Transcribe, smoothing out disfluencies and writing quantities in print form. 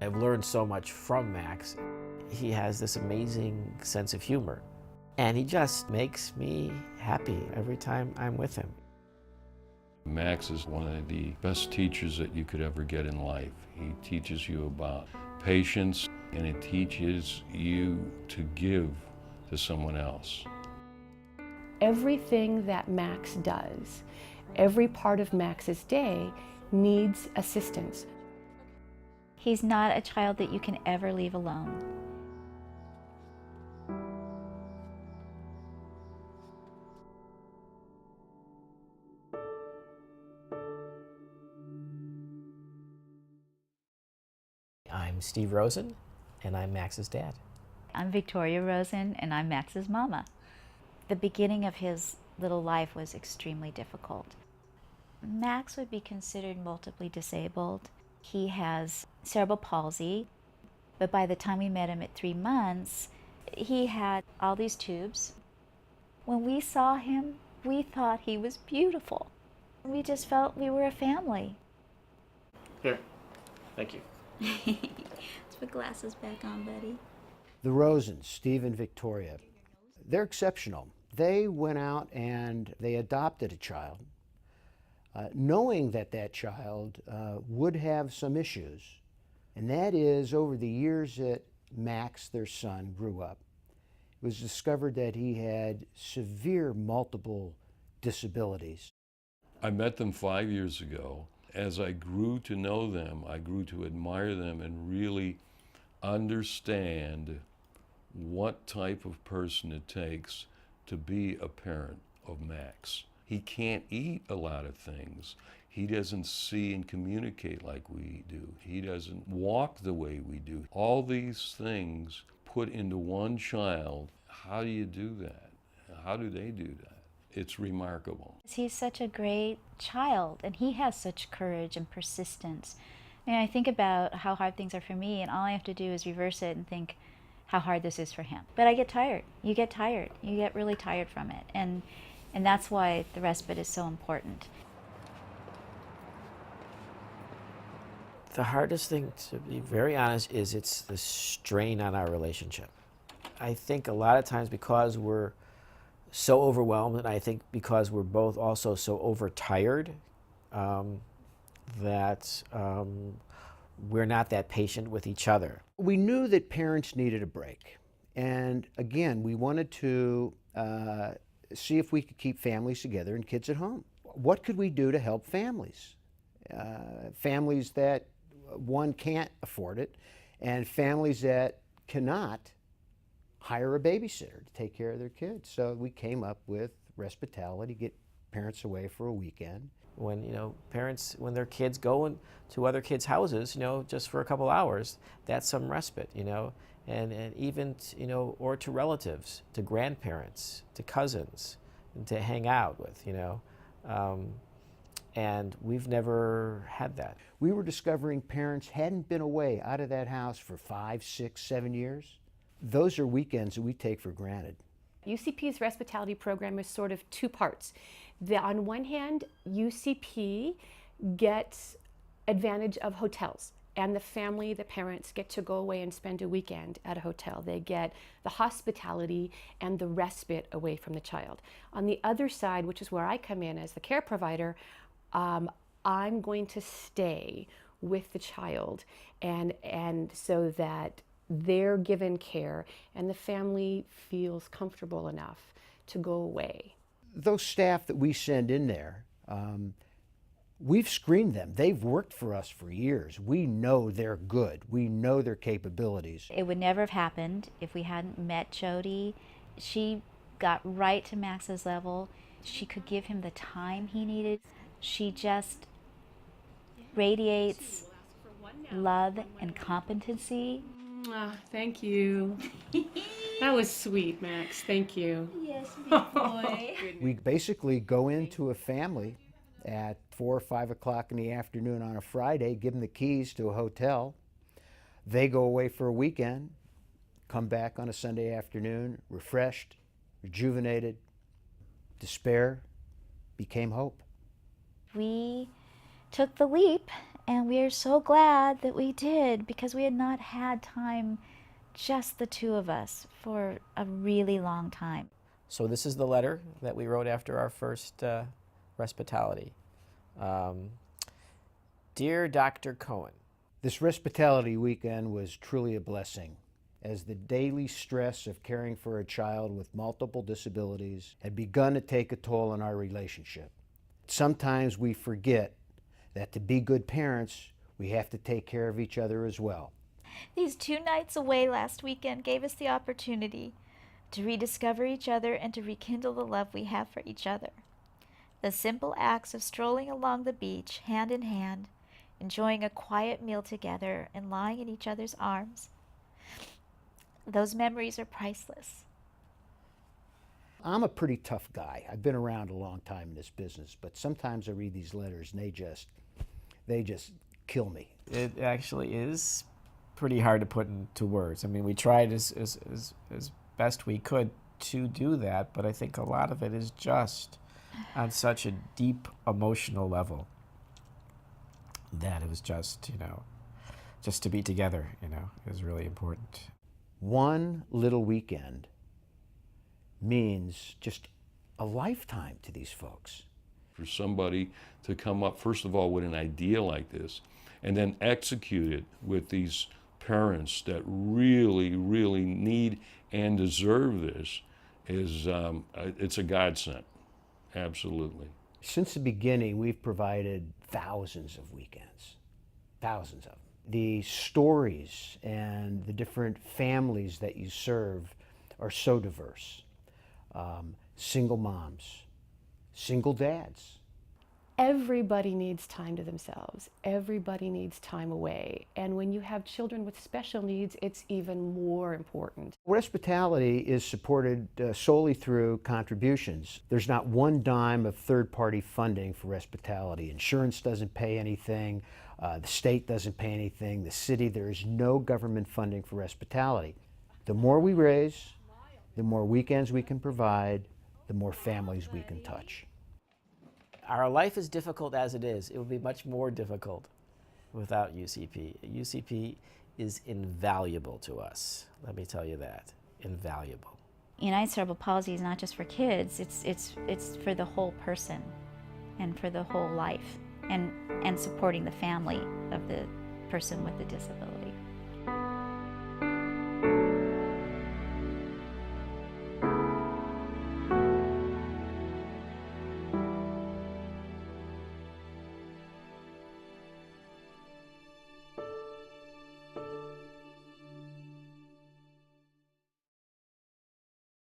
I've learned so much from Max. He has this amazing sense of humor, and he just makes me happy every time I'm with him. Max is one of the best teachers that you could ever get in life. He teaches you about patience, and it teaches you to give to someone else. Everything that Max does, every part of Max's day needs assistance. He's not a child that you can ever leave alone. I'm Steve Rosen, and I'm Max's dad. I'm Victoria Rosen, and I'm Max's mama. The beginning of his little life was extremely difficult. Max would be considered multiply disabled. He has cerebral palsy, but by the time we met him at 3 months, he had all these tubes. When we saw him, we thought he was beautiful. We just felt we were a family. Here, thank you. Let's put glasses back on, buddy. The Rosens, Steve and Victoria, they're exceptional. They went out and they adopted a child, knowing that that child would have some issues. And that is, over the years that Max, their son, grew up, it was discovered that he had severe multiple disabilities. I met them 5 years ago. As I grew to know them, I grew to admire them and really understand what type of person it takes to be a parent of Max. He can't eat a lot of things. He doesn't see and communicate like we do. He doesn't walk the way we do. All these things put into one child. How do you do that? How do they do that? It's remarkable. He's such a great child, and he has such courage and persistence. And I think about how hard things are for me, and all I have to do is reverse it and think how hard this is for him. But I get tired. You get tired. You get really tired from it. And that's why the respite is so important. The hardest thing, to be very honest, is it's the strain on our relationship. I think a lot of times because we're so overwhelmed, and I think because we're both also so overtired, that we're not that patient with each other. We knew that parents needed a break. And again, we wanted to see if we could keep families together and kids at home. What could we do to help families? Families that, one, can't afford it, and families that cannot hire a babysitter to take care of their kids. So we came up with Respitality, get parents away for a weekend. When parents, when their kids go to other kids' houses, just for a couple hours, that's some respite, and even or to relatives, to grandparents, to cousins, and to hang out with, and we've never had that. We were discovering parents hadn't been away out of that house for 5, 6, 7 years. Those are weekends that we take for granted. UCP's Respitality program is sort of two parts. On one hand, UCP gets advantage of hotels, and the family, the parents, get to go away and spend a weekend at a hotel. They get the hospitality and the respite away from the child. On the other side, which is where I come in as the care provider, I'm going to stay with the child, and so that they're given care and the family feels comfortable enough to go away. Those staff that we send in there, we've screened them. They've worked for us for years. We know they're good. We know their capabilities. It would never have happened if we hadn't met Jody. She got right to Max's level. She could give him the time he needed. She just radiates love and competency. Thank you. That was sweet, Max. Thank you. Yes, big boy. We basically go into a family at 4 or 5 o'clock in the afternoon on a Friday, give them the keys to a hotel. They go away for a weekend, come back on a Sunday afternoon, refreshed, rejuvenated. Despair became hope. We took the leap And we are so glad that we did, because we had not had time, just the two of us, for a really long time. So this is the letter that we wrote after our first Respitality. Dear Dr. Cohen, This Respitality weekend was truly a blessing, as the daily stress of caring for a child with multiple disabilities had begun to take a toll on our relationship. Sometimes we forget that to be good parents, we have to take care of each other as well. These 2 nights away last weekend gave us the opportunity to rediscover each other and to rekindle the love we have for each other. The simple acts of strolling along the beach, hand in hand, enjoying a quiet meal together, and lying in each other's arms, those memories are priceless. I'm a pretty tough guy. I've been around a long time in this business, but sometimes I read these letters and they just kill me. it actually is pretty hard to put into words. I mean, we tried as best we could to do that, but I think a lot of it is just on such a deep emotional level that it was just, just to be together, is really important. One little weekend means just a lifetime to these folks. For somebody to come up, first of all, with an idea like this, and then execute it with these parents that really, really need and deserve this, is it's a godsend, absolutely. Since the beginning, we've provided thousands of weekends, thousands of them. The stories and the different families that you serve are so diverse. Single moms, single dads. Everybody needs time to themselves. Everybody needs time away. And when you have children with special needs, it's even more important. Respitality is supported solely through contributions. There's not one dime of third-party funding for Respitality. Insurance doesn't pay anything. The state doesn't pay anything. The city, there is no government funding for Respitality. The more we raise, the more weekends we can provide, the more families we can touch. Our life is difficult as it is. It would be much more difficult without UCP. UCP is invaluable to us. Let me tell you that. Invaluable. United Cerebral Palsy is not just for kids, it's for the whole person and for the whole life, and supporting the family of the person with the disability.